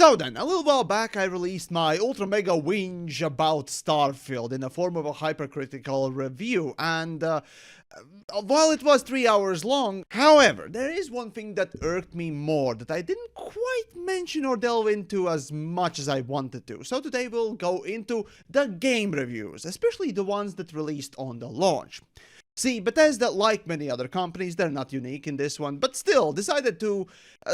So then, a little while back I released my ultra mega whinge about Starfield in the form of a hypercritical review, and while it was 3 hours long, however, there is one thing that irked me more that I didn't quite mention or delve into as much as I wanted to. So today we'll go into the game reviews, especially the ones that released on the launch. See, Bethesda, like many other companies, they're not unique in this one, but still decided to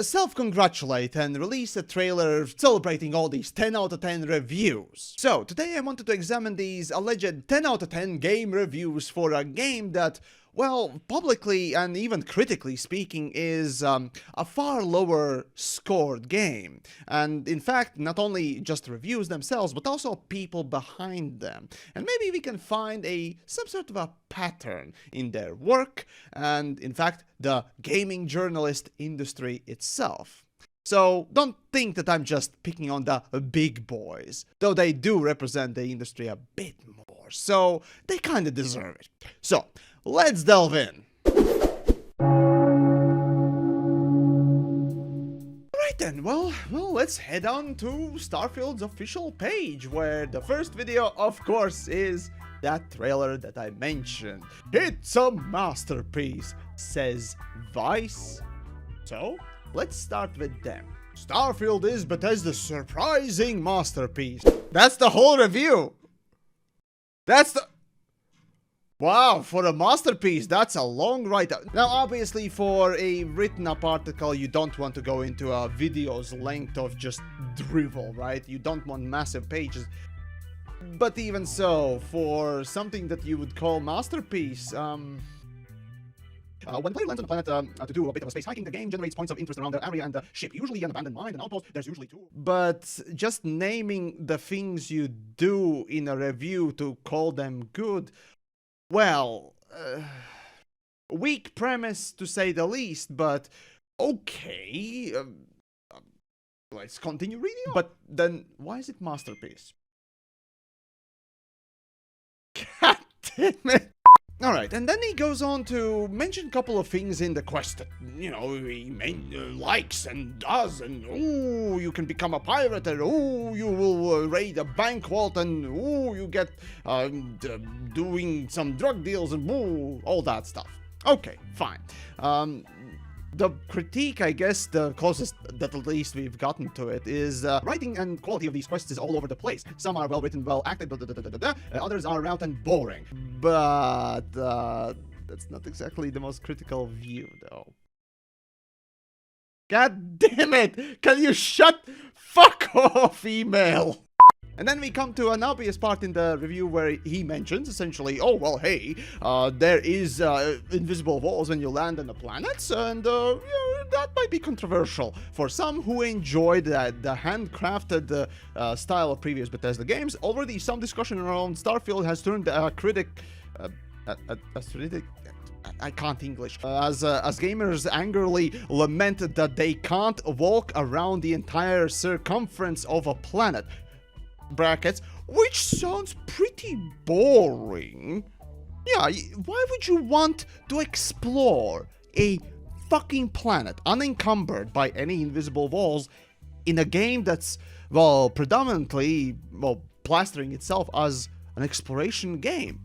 self-congratulate and release a trailer celebrating all these 10 out of 10 reviews. So, today I wanted to examine these alleged 10 out of 10 game reviews for a game that, well, publicly and even critically speaking, is a far lower scored game. And in fact, not only just reviews themselves, but also people behind them. And maybe we can find some sort of a pattern in their work, and in fact, the gaming journalist industry itself. So don't think that I'm just picking on the big boys, though they do represent the industry a bit more, so they kinda deserve it. So, let's delve in. Alright then, well, let's head on to Starfield's official page, where the first video, of course, is that trailer that I mentioned. It's a masterpiece, says Vice. So, let's start with them. Starfield is Bethesda's surprising masterpiece. That's the whole review. Wow, for a masterpiece, that's a long write-up. Now, obviously, for a written-up article, you don't want to go into a video's length of just drivel, right? You don't want massive pages. But even so, for something that you would call masterpiece, when the player lands on the planet to do a bit of a space hiking, the game generates points of interest around the area and the ship. Usually an abandoned mine, an outpost, there's usually two. But just naming the things you do in a review to call them good, well, weak premise to say the least, but okay. Let's continue reading on. But then, why is it masterpiece? God damn it. Alright, and then he goes on to mention a couple of things in the quest that, you know, he likes and does, and ooh, you can become a pirate, and ooh, you will raid a bank vault, and ooh, you get doing some drug deals, and ooh, all that stuff. Okay, fine. The critique, I guess, the closest that at least we've gotten to it, is writing and quality of these quests is all over the place. Some are well written, well acted, others are route and boring. But that's not exactly the most critical view, though. God damn it! Can you fuck off, email? And then we come to an obvious part in the review where he mentions, essentially, oh, well, hey, there is invisible walls when you land on the planets, and yeah, that might be controversial for some who enjoyed the handcrafted style of previous Bethesda games. Already, some discussion around Starfield has turned a critic... I can't English. As gamers angrily lamented that they can't walk around the entire circumference of a planet. Brackets, which sounds pretty boring. Yeah, why would you want to explore a fucking planet unencumbered by any invisible walls in a game that's, well, predominantly, well, plastering itself as an exploration game?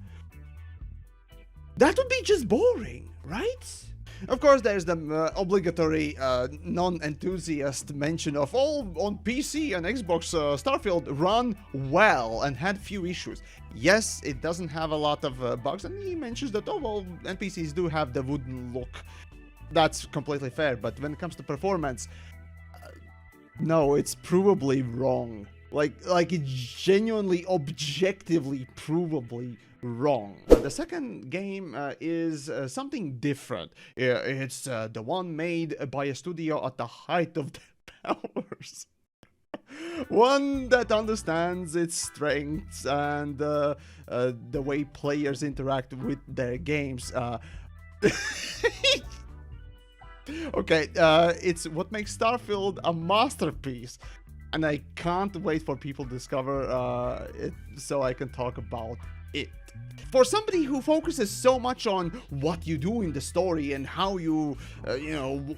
That would be just boring, right? Of course, there's the obligatory non-enthusiast mention of, oh, on PC and Xbox, Starfield run well and had few issues. Yes, it doesn't have a lot of bugs, and he mentions that, oh, well, NPCs do have the wooden look. That's completely fair, but when it comes to performance, no, it's provably wrong. Like it's genuinely, objectively, provably wrong. The second game is something different. It's the one made by a studio at the height of their powers. One that understands its strengths and the way players interact with their games. Okay, it's what makes Starfield a masterpiece. And I can't wait for people to discover it so I can talk about it. For somebody who focuses so much on what you do in the story and how you,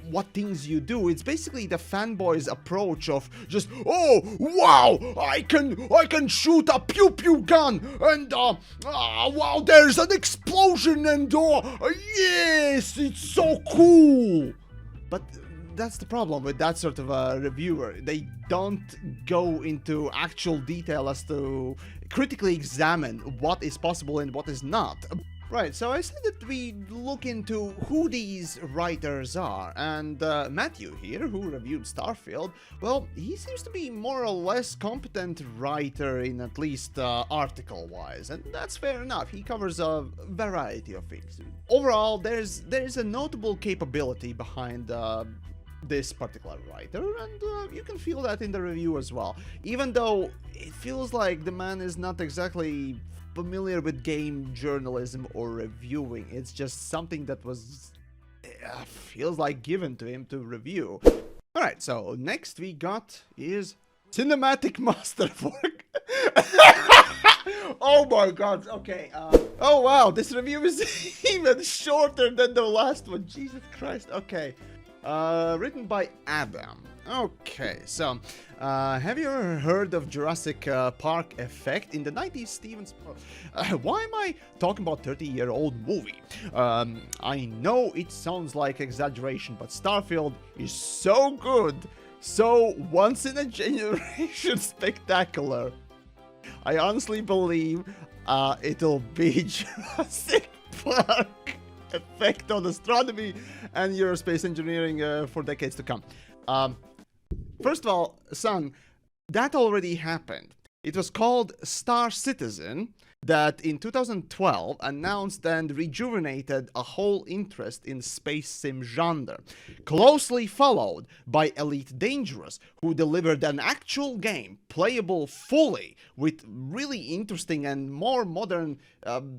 what things you do, it's basically the fanboy's approach of just, oh, wow, I can shoot a pew pew gun, and wow, there's an explosion, and yes, it's so cool. But that's the problem with that sort of a reviewer. They don't go into actual detail as to critically examine what is possible and what is not. Right, so I said that we look into who these writers are, and Matthew here, who reviewed Starfield, well, he seems to be more or less competent writer in at least article-wise, and that's fair enough. He covers a variety of things. Overall, there's a notable capability behind this particular writer, and you can feel that in the review as well, even though it feels like the man is not exactly familiar with game journalism or reviewing. It's just something that was feels like given to him to review. Alright, so next we got is Cinematic Masterwork. Oh my god, okay, oh wow, this review is even shorter than the last one, Jesus Christ, okay. Written by Adam. Okay, so, have you ever heard of Jurassic Park effect? In the 90s, Steven why am I talking about 30-year-old movie? I know it sounds like exaggeration, but Starfield is so good, so once-in-a-generation spectacular. I honestly believe it'll be Jurassic Park effect on astronomy and aerospace engineering for decades to come. First of all, son, that already happened. It was called Star Citizen, that in 2012 announced and rejuvenated a whole interest in space sim genre, closely followed by Elite Dangerous, who delivered an actual game playable fully with really interesting and more modern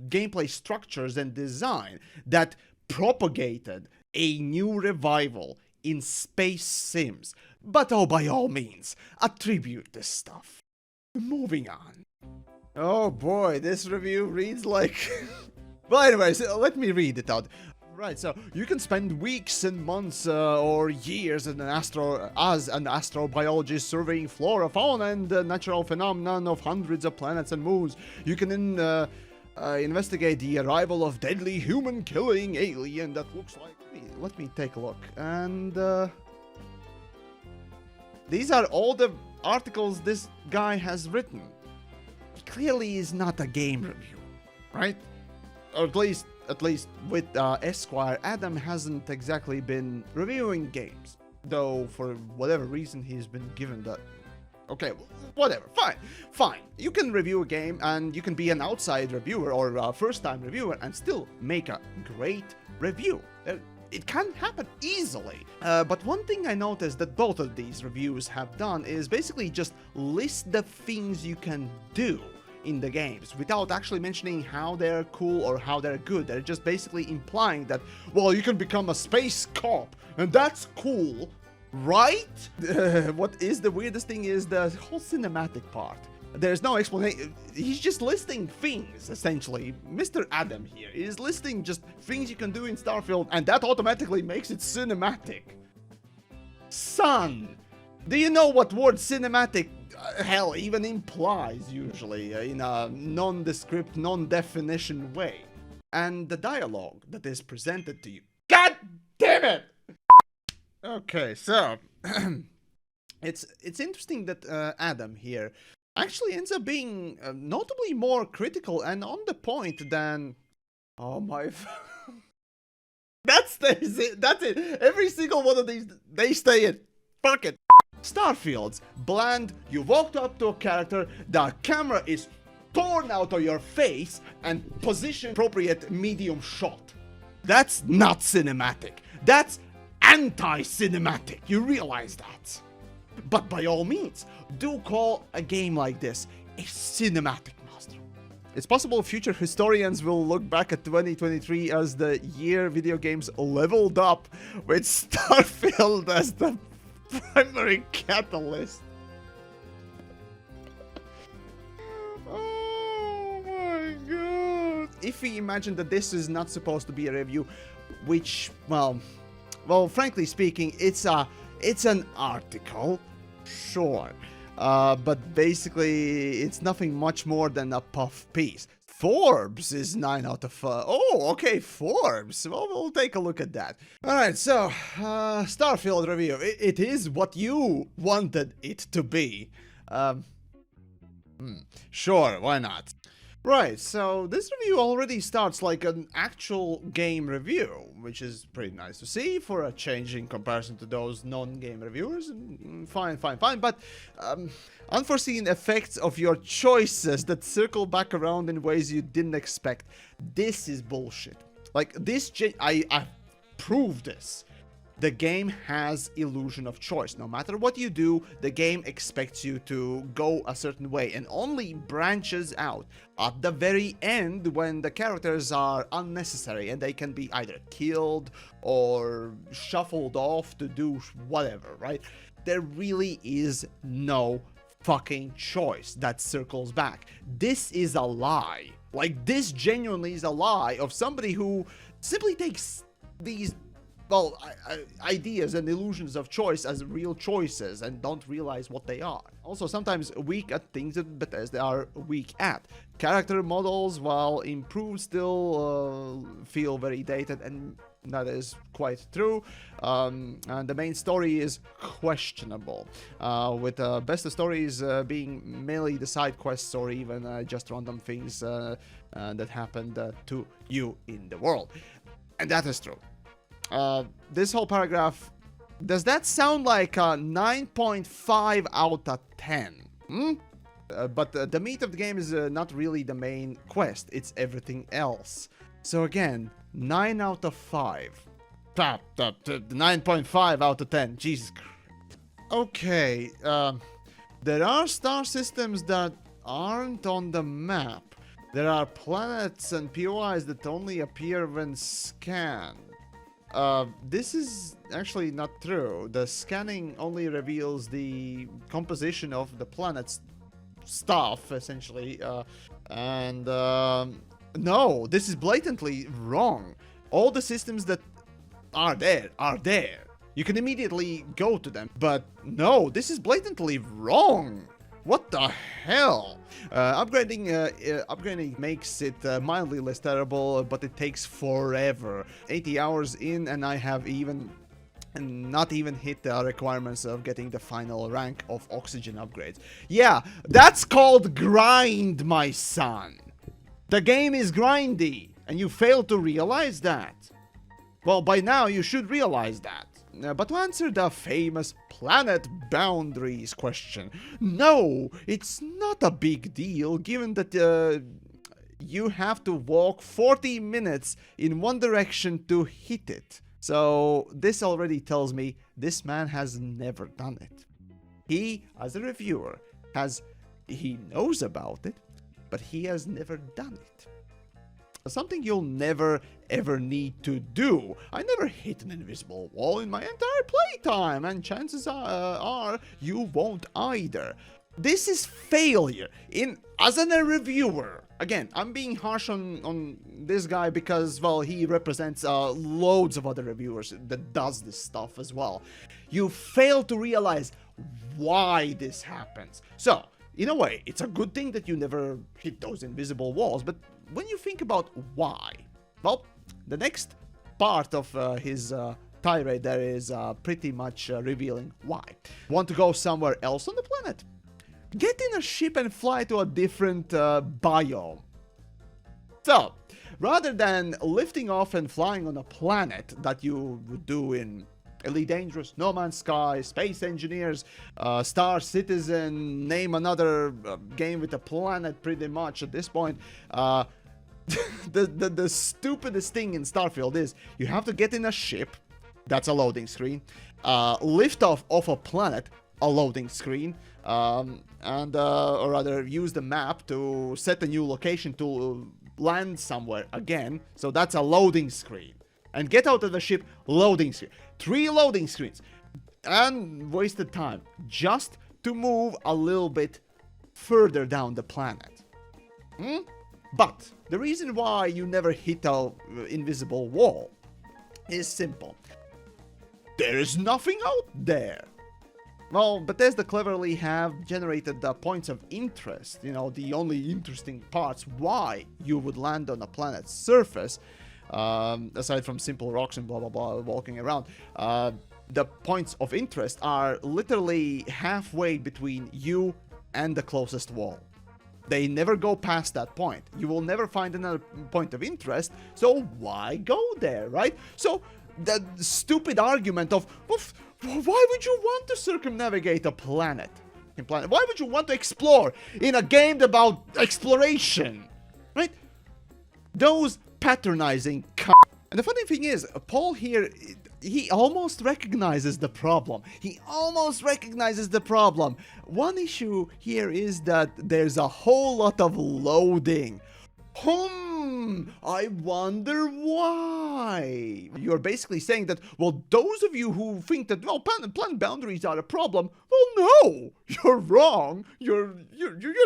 gameplay structures and design that propagated a new revival in space sims. But oh, by all means, attribute this stuff. Moving on. Oh boy, this review reads like... Well, anyways, let me read it out. Right, so you can spend weeks and months or years as an astrobiologist surveying flora, fauna, and natural phenomenon of hundreds of planets and moons. You can investigate the arrival of deadly human-killing alien that looks like... Let me take a look. And these are all the articles this guy has written. It clearly is not a game review, right? Or at least with Esquire, Adam hasn't exactly been reviewing games, though for whatever reason he's been given that. Okay, whatever, fine. You can review a game and you can be an outside reviewer or a first-time reviewer and still make a great review. It can happen easily. But one thing I noticed that both of these reviews have done is basically just list the things you can do in the games without actually mentioning how they're cool or how they're good. They're just basically implying that, well, you can become a space cop and that's cool, right? What is the weirdest thing is the whole cinematic part. There's no explanation. He's just listing things, essentially. Mr. Adam here is listing just things you can do in Starfield, and that automatically makes it cinematic. Son, do you know what word cinematic, hell, even implies usually in a nondescript, non-definition way? And the dialogue that is presented to you. God damn it! Okay, so it's interesting that Adam here actually ends up being notably more critical and on the point than... Oh my... That's it. Every single one of these, they stay it. Fuck it. Starfield's bland, you walked up to a character, the camera is torn out of your face, and position appropriate medium shot. That's not cinematic. That's anti-cinematic. You realize that. But by all means, do call a game like this a cinematic master. It's possible future historians will look back at 2023 as the year video games leveled up, with Starfield as the primary catalyst. Oh my god. if we imagine that this is not supposed to be a review, which, well, frankly speaking, it's an article, sure, but basically it's nothing much more than a puff piece. Forbes is 9 out of... oh, okay, Forbes. Well, we'll take a look at that. Alright, so, Starfield review. It is what you wanted it to be. Sure, why not? Right, so this review already starts like an actual game review, which is pretty nice to see for a change in comparison to those non-game reviewers. Fine, but unforeseen effects of your choices that circle back around in ways you didn't expect. This is bullshit. Like, I proved this. The game has illusion of choice. No matter what you do, the game expects you to go a certain way and only branches out at the very end when the characters are unnecessary and they can be either killed or shuffled off to do whatever, right? There really is no fucking choice that circles back. This is a lie. Like, this genuinely is a lie of somebody who simply takes these ideas and illusions of choice as real choices and don't realize what they are. Also, sometimes weak at things that Bethesda are weak at. Character models, while improved, still feel very dated, and that is quite true. And the main story is questionable, with best of stories being mainly the side quests or even just random things that happened to you in the world. And that is true. This whole paragraph, does that sound like a 9.5 out of 10? But the meat of the game is not really the main quest, it's everything else. So again, 9 out of 5. 9.5 out of 10, Jesus Christ. Okay, there are star systems that aren't on the map. There are planets and POIs that only appear when scanned. This is actually not true. The scanning only reveals the composition of the planet's stuff, essentially. No, this is blatantly wrong. All the systems that are there are there. You can immediately go to them. But no, this is blatantly wrong. What the hell? Upgrading makes it mildly less terrible, but it takes forever. 80 hours in, and I have not even hit the requirements of getting the final rank of oxygen upgrades. Yeah, that's called grind, my son. The game is grindy, and you fail to realize that. Well, by now you should realize that. But to answer the famous planet boundaries question, no, it's not a big deal given that you have to walk 40 minutes in one direction to hit it. So this already tells me this man has never done it. He, as a reviewer, he knows about it, but he has never done it. Something you'll never ever need to do. I never hit an invisible wall in my entire playtime, and chances are you won't either. This is failure as a reviewer. Again, I'm being harsh on this guy because, well, he represents loads of other reviewers that does this stuff as well. You fail to realize why this happens. So, in a way, it's a good thing that you never hit those invisible walls, but when you think about why, well, the next part of his tirade there is pretty much revealing why. Want to go somewhere else on the planet? Get in a ship and fly to a different biome. So, rather than lifting off and flying on a planet that you would do in Elite Dangerous, No Man's Sky, Space Engineers, Star Citizen, name another game with a planet pretty much at this point. The stupidest thing in Starfield is you have to get in a ship, that's a loading screen, lift off a planet, a loading screen, or rather use the map to set a new location to land somewhere again, so that's a loading screen. And get out of the ship, loading screen. 3 loading screens. And wasted time just to move a little bit further down the planet. But the reason why you never hit a invisible wall is simple. There is nothing out there. Well, Bethesda cleverly have generated the points of interest, you know, the only interesting parts why you would land on a planet's surface, aside from simple rocks and blah blah blah walking around. The points of interest are literally halfway between you and the closest wall. They never go past that point. You will never find another point of interest, so why go there, right? So the stupid argument of, why would you want to circumnavigate a planet? Why would you want to explore in a game about exploration, right? Those patronizing And the funny thing is, Paul here, he almost recognizes the problem. One issue here is that there's a whole lot of loading. I wonder why. You're basically saying that, well, those of you who think that, well, planet boundaries are a problem, well, no, you're wrong. You're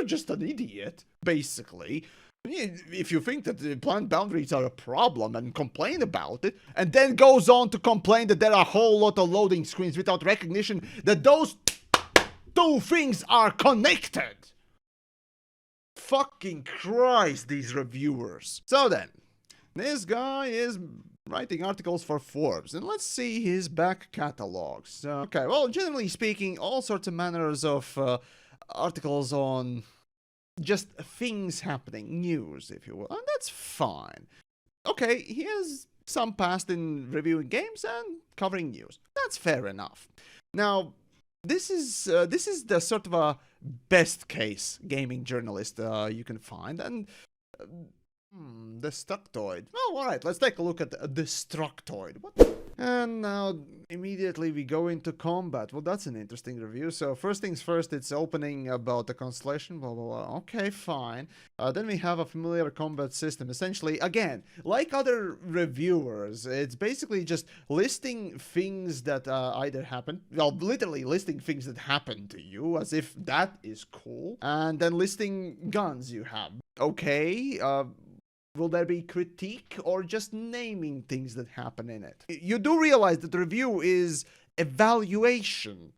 just an idiot, basically. If you think that the planet boundaries are a problem and complain about it, and then goes on to complain that there are a whole lot of loading screens without recognition that those two things are connected. Fucking Christ, these reviewers. So then, this guy is writing articles for Forbes, and let's see his back catalogs. Okay, well, generally speaking, all sorts of manners of articles on just things happening, news, if you will, and that's fine. Okay, he has some past in reviewing games and covering news. That's fair enough. Now, this is the sort of a best case gaming journalist you can find, and Destructoid. Well, alright, let's take a look at Destructoid. And now, immediately we go into combat. Well, that's an interesting review. So, first things first, it's opening about the constellation, blah, blah, blah. Okay, fine. Then we have a familiar combat system. Essentially, again, like other reviewers, it's basically just listing things that either happen, well, literally listing things that happen to you, as if that is cool, and then listing guns you have. Okay, will there be critique or just naming things that happen in it? You do realize that the review is evaluation,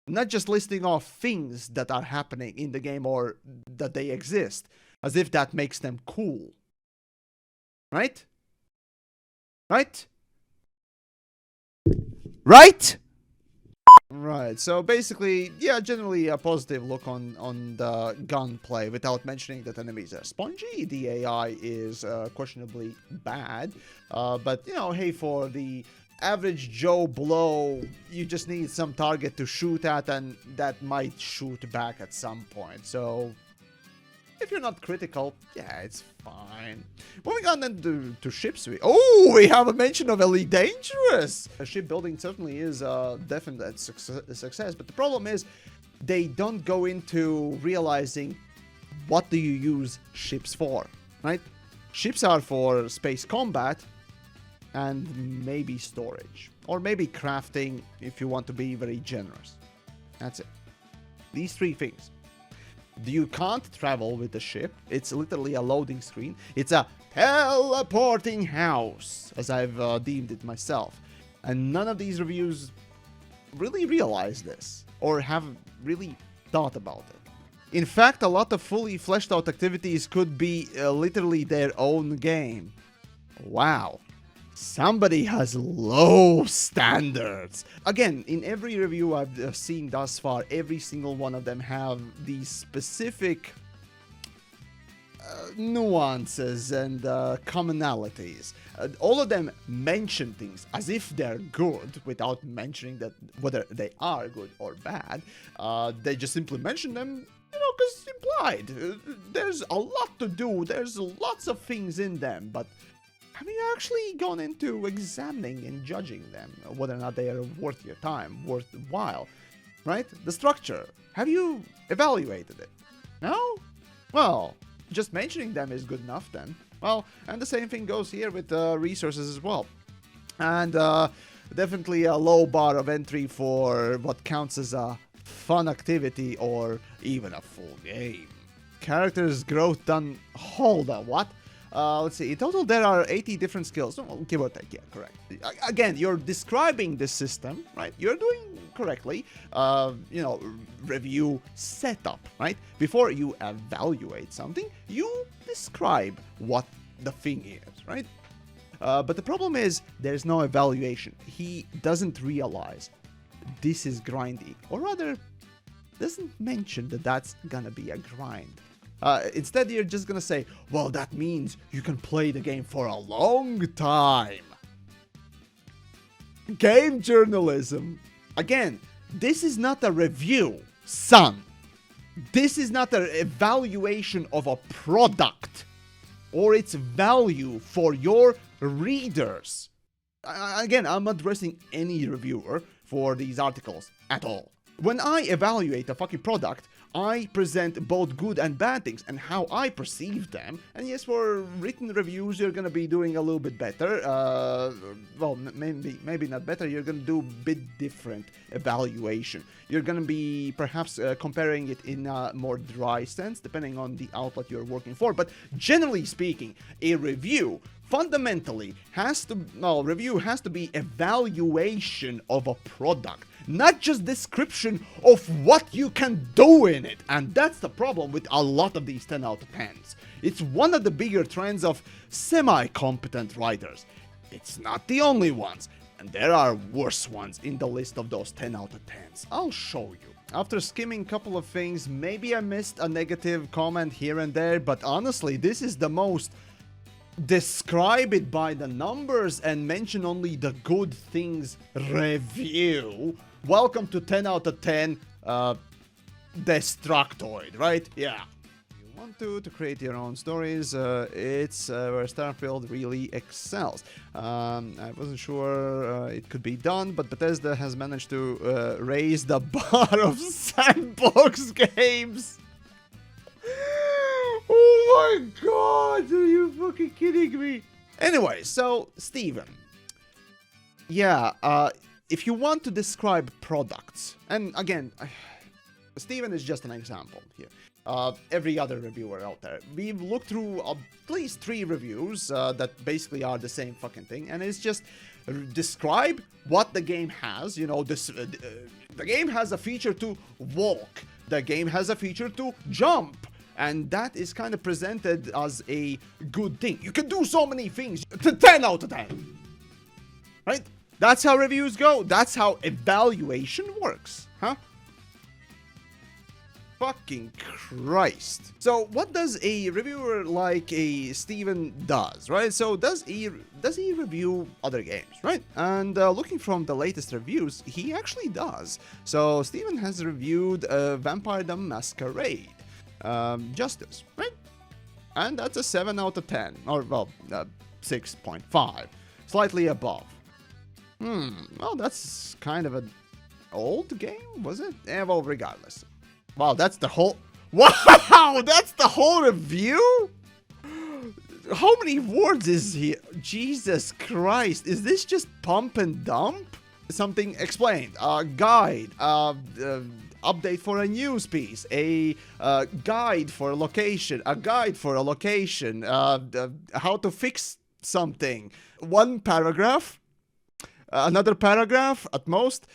not just listing off things that are happening in the game or that they exist, as if that makes them cool. Right? Right? Right? Right, so basically, yeah, generally a positive look on the gunplay without mentioning that enemies are spongy. The AI is questionably bad, but, you know, hey, for the average Joe Blow, you just need some target to shoot at, and that might shoot back at some point, so if you're not critical, yeah, it's fine. Moving on then to ships. We have a mention of Elite Dangerous! Shipbuilding certainly is a definite success, but the problem is they don't go into realizing what do you use ships for, right? Ships are for space combat and maybe storage, or maybe crafting if you want to be very generous. That's it. These three things. You can't travel with the ship. It's literally a loading screen. It's a teleporting house, as I've deemed it myself. And none of these reviews really realize this, or have really thought about it. In fact, a lot of fully fleshed out activities could be literally their own game. Wow. Somebody has low standards. Again, in every review I've seen thus far, every single one of them have these specific nuances and commonalities. All of them mention things as if they're good without mentioning that whether they are good or bad. They just simply mention them, you know, because implied. There's a lot to do. There's lots of things in them, but have you actually gone into examining and judging them, whether or not they are worth your time, worthwhile, right? The structure, have you evaluated it? No? Well, just mentioning them is good enough then. Well, and the same thing goes here with resources as well. And definitely a low bar of entry for what counts as a fun activity or even a full game. characters growth done. Hold on, what? Let's see. In total, there are 80 different skills. Oh, give or take, yeah, correct. Again, you're describing the system, right? You're doing correctly. Review setup, right? Before you evaluate something, you describe what the thing is, right? But the problem is there's no evaluation. He doesn't realize this is grinding, or rather, doesn't mention that that's gonna be a grind. Instead, you're just gonna say, well, that means you can play the game for a long time. Game journalism. Again, this is not a review, son. This is not an evaluation of a product or its value for your readers. Again, I'm not addressing any reviewer for these articles at all. When I evaluate a fucking product, I present both good and bad things and how I perceive them. And yes, for written reviews, you're gonna be doing a little bit better. Well, maybe not better. You're gonna do a bit different evaluation. You're gonna be perhaps comparing it in a more dry sense, depending on the outlet you're working for. But generally speaking, a review fundamentally has to be evaluation of a product, not just description of what you can do in it. And that's the problem with a lot of these 10 out of 10s. It's one of the bigger trends of semi-competent writers. It's not the only ones, and there are worse ones in the list of those 10 out of 10s. I'll show you. After skimming a couple of things, maybe I missed a negative comment here and there, but honestly, this is the most describe it by the numbers and mention only the good things review. Welcome to 10 out of 10 Destructoid, right? Yeah. You want to create your own stories, it's where Starfield really excels. I wasn't sure it could be done, but Bethesda has managed to raise the bar of sandbox games. Oh my god, are you fucking kidding me? Anyway, so, Steven. Yeah, if you want to describe products, and again, Steven is just an example here. Every other reviewer out there. We've looked through at least 3 reviews that basically are the same fucking thing, and it's just describe what the game has. You know, the game has a feature to walk. The game has a feature to jump. And that is kind of presented as a good thing. You can do so many things. 10 out of 10. Right? That's how reviews go. That's how evaluation works. Huh? Fucking Christ. So what does a reviewer like a Steven does, right? So does he review other games, right? And looking from the latest reviews, he actually does. So Steven has reviewed Vampire the Masquerade. Justice, right? And that's a 7 out of 10, or well, 6.5, slightly above. Well, that's kind of an old game, was it? Yeah, well, regardless. Wow, that's the whole... Wow, that's the whole review? How many words is here? Jesus Christ, is this just pump and dump? Something explained, guide, update for a news piece, a guide for a location, how to fix something. One paragraph, another paragraph at most,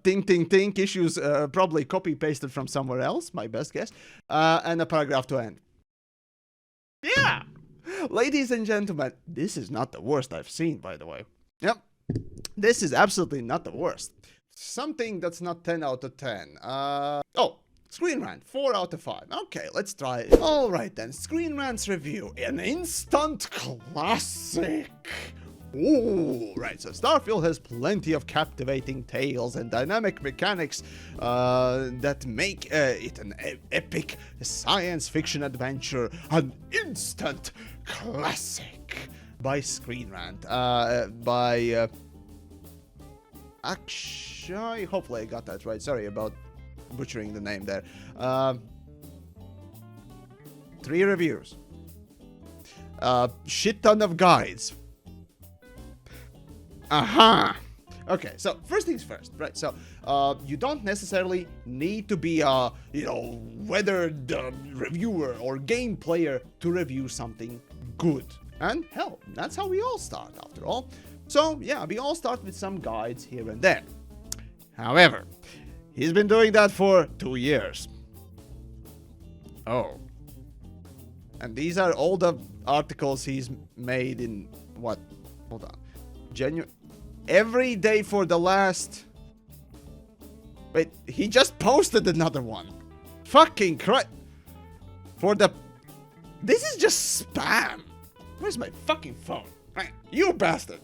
think, issues probably copy-pasted from somewhere else, my best guess, and a paragraph to end. Yeah! Ladies and gentlemen, this is not the worst I've seen, by the way. Yep. This is absolutely not the worst. Something that's not 10 out of 10. Oh, Screen Rant, 4 out of 5. Okay, let's try it. Alright then, Screen Rant's review. An instant classic. Ooh, right, so Starfield has plenty of captivating tales and dynamic mechanics that make it an epic science fiction adventure. An instant classic by Screen Rant. Actually, hopefully I got that right. Sorry about butchering the name there. 3 reviews. Shit ton of guides. Aha! Okay, so first things first, right? So, you don't necessarily need to be a, weathered reviewer or game player to review something good. And hell, that's how we all start, after all. So, yeah, we all start with some guides here and there. However, he's been doing that for 2 years. Oh. And these are all the articles he's made in, what? Hold on. Every day for the last... Wait, he just posted another one. Fucking Christ. This is just spam. Where's my fucking phone? Right, you bastard.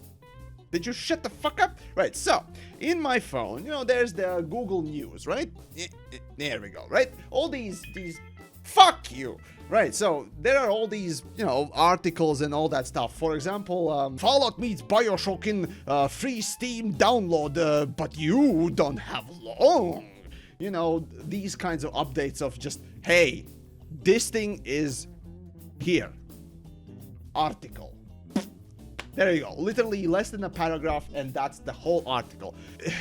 Did you shut the fuck up? Right, so, in my phone, there's the Google News, right? There we go, right? All these... Fuck you! Right, so there are all these, articles and all that stuff. For example, Fallout meets Bioshock in free Steam download, but you don't have long. These kinds of updates of just, hey, this thing is here. Article. There you go. Literally less than a paragraph, and that's the whole article.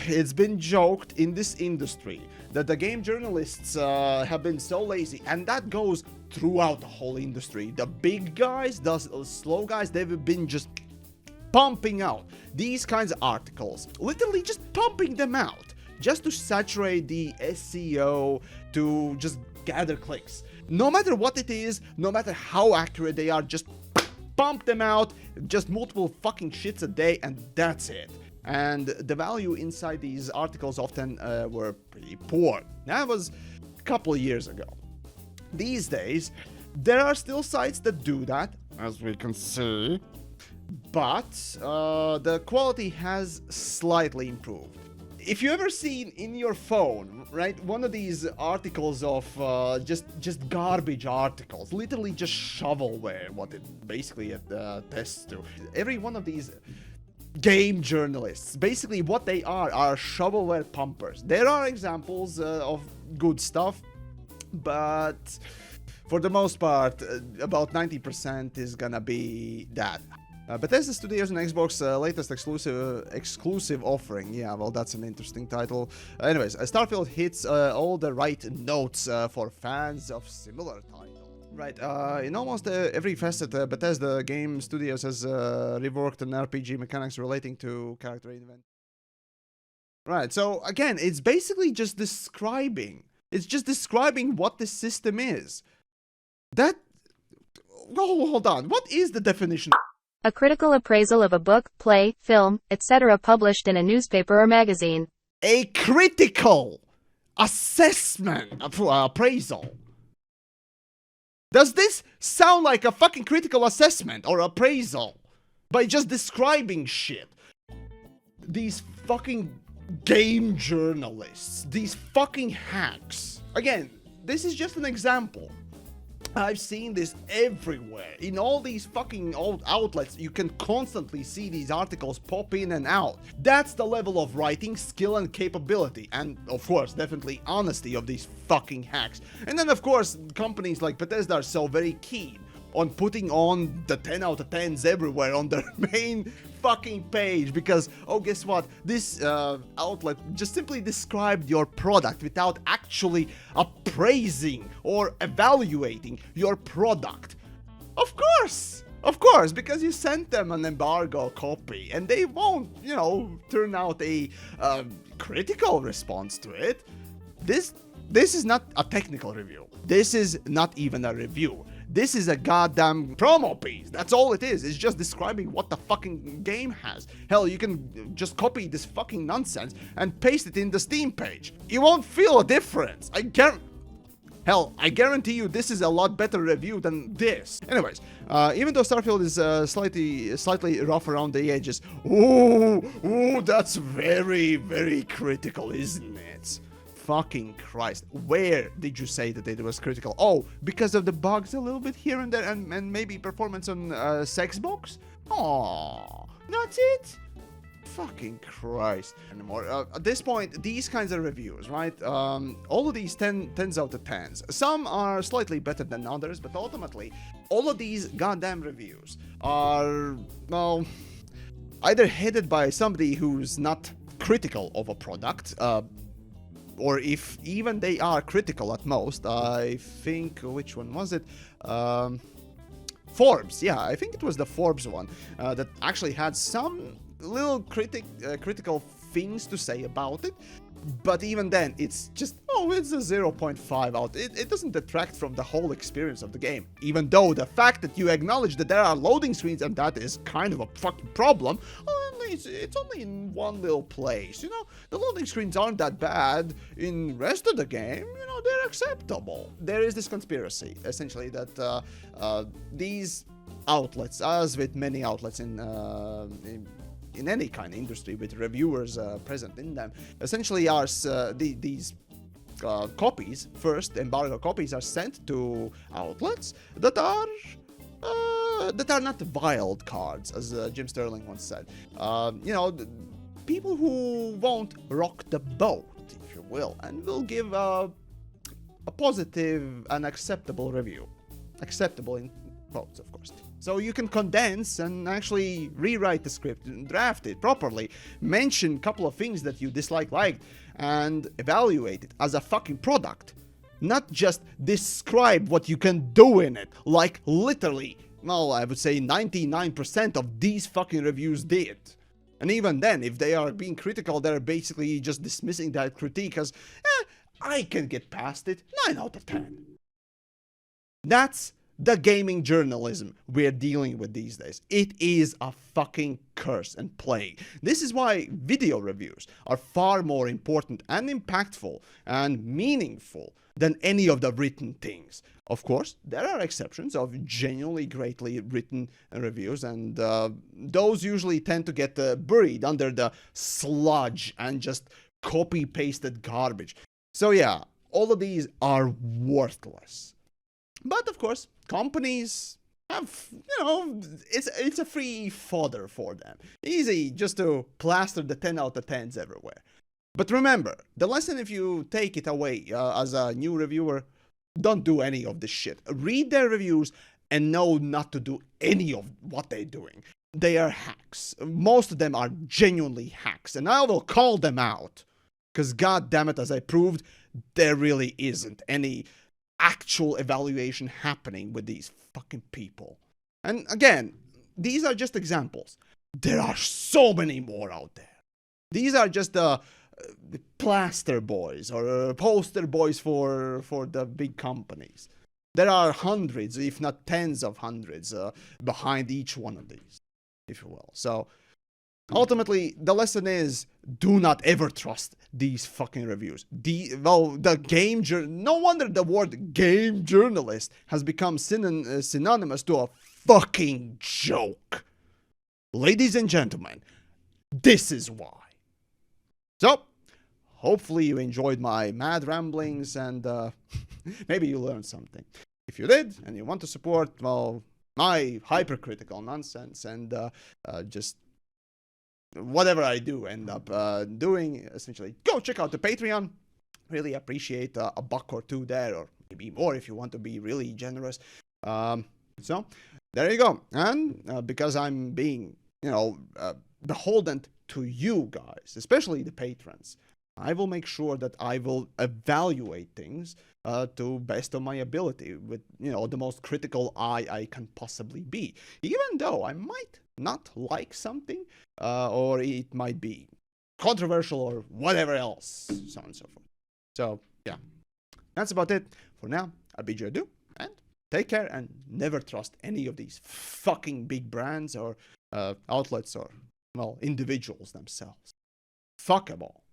It's been joked in this industry that the game journalists have been so lazy, and that goes throughout the whole industry. The big guys, the slow guys, they've been just pumping out these kinds of articles. Literally just pumping them out. Just to saturate the SEO, to just gather clicks. No matter what it is, no matter how accurate they are, just pump them out, just multiple fucking shits a day, and that's it. And the value inside these articles often were pretty poor. That was a couple of years ago. These days, there are still sites that do that, as we can see, but the quality has slightly improved. If you ever seen in your phone, right, one of these articles of just garbage articles, literally just shovelware, what it basically attests to. Every one of these game journalists, basically what they are shovelware pumpers. There are examples of good stuff, but for the most part, about 90% is gonna be that. Bethesda Studios and Xbox latest exclusive offering. Yeah, well, that's an interesting title. Anyways, Starfield hits all the right notes for fans of similar titles. Right, in almost every facet, Bethesda Game Studios has reworked an RPG mechanics relating to character event. Right, so again, it's basically just describing. It's just describing what the system is. Oh, hold on. What is the definition? A critical appraisal of a book, play, film, etc. published in a newspaper or magazine. A critical assessment, appraisal. Does this sound like a fucking critical assessment or appraisal? By just describing shit. These fucking game journalists, these fucking hacks. Again, this is just an example. I've seen this everywhere. In all these fucking old outlets, you can constantly see these articles pop in and out. That's the level of writing, skill, and capability. And, of course, definitely honesty of these fucking hacks. And then, of course, companies like Bethesda are so very keen on putting on the 10 out of 10s everywhere on their main fucking page, because, oh, guess what? This outlet just simply described your product without actually appraising or evaluating your product. Of course, because you sent them an embargo copy and they won't, turn out a critical response to it. This is not a technical review. This is not even a review. This is a goddamn promo piece. That's all it is. It's just describing what the fucking game has. Hell, you can just copy this fucking nonsense and paste it in the Steam page. You won't feel a difference. I guarantee you this is a lot better review than this. Anyways, even though Starfield is slightly rough around the edges, ooh, that's very, very critical, isn't it? Fucking Christ. Where did you say that it was critical? Oh, because of the bugs a little bit here and there, and maybe performance on Xbox? Aw, that's it? Fucking Christ. Anymore. At this point, these kinds of reviews, right? All of these 10s out of 10s. Some are slightly better than others, but ultimately, all of these goddamn reviews are, well, either headed by somebody who's not critical of a product, or if even they are critical at most. I think, which one was it? Forbes, yeah, I think it was the Forbes one that actually had some little critical things to say about it. But even then, it's just, oh, it's a 0.5 out. It doesn't detract from the whole experience of the game. Even though the fact that you acknowledge that there are loading screens, and that is kind of a fucking problem, it's only in one little place, you know? The loading screens aren't that bad. In the rest of the game, you know, they're acceptable. There is this conspiracy, essentially, that these outlets, as with many outlets in any kind of industry with reviewers present in them, essentially are these copies, first embargo copies, are sent to outlets that are not wild cards, as Jim Sterling once said. You know, people who won't rock the boat, if you will, and will give a positive and acceptable review. Acceptable in quotes, of course. So you can condense and actually rewrite the script and draft it properly, mention a couple of things that you liked, and evaluate it as a fucking product. Not just describe what you can do in it, like literally, well, I would say 99% of these fucking reviews did. And even then, if they are being critical, they're basically just dismissing that critique as, I can get past it, 9 out of 10. That's the gaming journalism we're dealing with these days. It is a fucking curse and plague. This is why video reviews are far more important and impactful and meaningful than any of the written things. Of course, there are exceptions of genuinely greatly written reviews, and those usually tend to get buried under the sludge and just copy-pasted garbage. So yeah, all of these are worthless. But of course, companies have, you know, it's a free fodder for them. Easy just to plaster the 10 out of 10s everywhere. But remember, the lesson, if you take it away as a new reviewer, don't do any of this shit. Read their reviews and know not to do any of what they're doing. They are hacks. Most of them are genuinely hacks, and I will call them out. Because god damn it, as I proved, there really isn't any actual evaluation happening with these fucking people. And again, these are just examples. There are so many more out there. These are just the plaster boys or poster boys for the big companies. There are hundreds, if not tens of hundreds, behind each one of these, if you will. So ultimately, the lesson is, do not ever trust these fucking reviews. No wonder the word game journalist has become synonymous to a fucking joke. Ladies and gentlemen, this is why. So, hopefully you enjoyed my mad ramblings and maybe you learned something. If you did and you want to support, well, my hypercritical nonsense and just whatever I do end up doing, essentially, go check out the Patreon. Really appreciate a $1 or $2 there, or maybe more if you want to be really generous. So there you go. And because I'm being, beholden to you guys, especially the patrons, I will make sure that I will evaluate things to best of my ability with, the most critical eye I can possibly be. Even though I might not like something, or it might be controversial or whatever else, so on and so forth. So, yeah, that's about it for now. I bid you adieu, and take care, and never trust any of these fucking big brands or outlets or, individuals themselves. Fuck them all.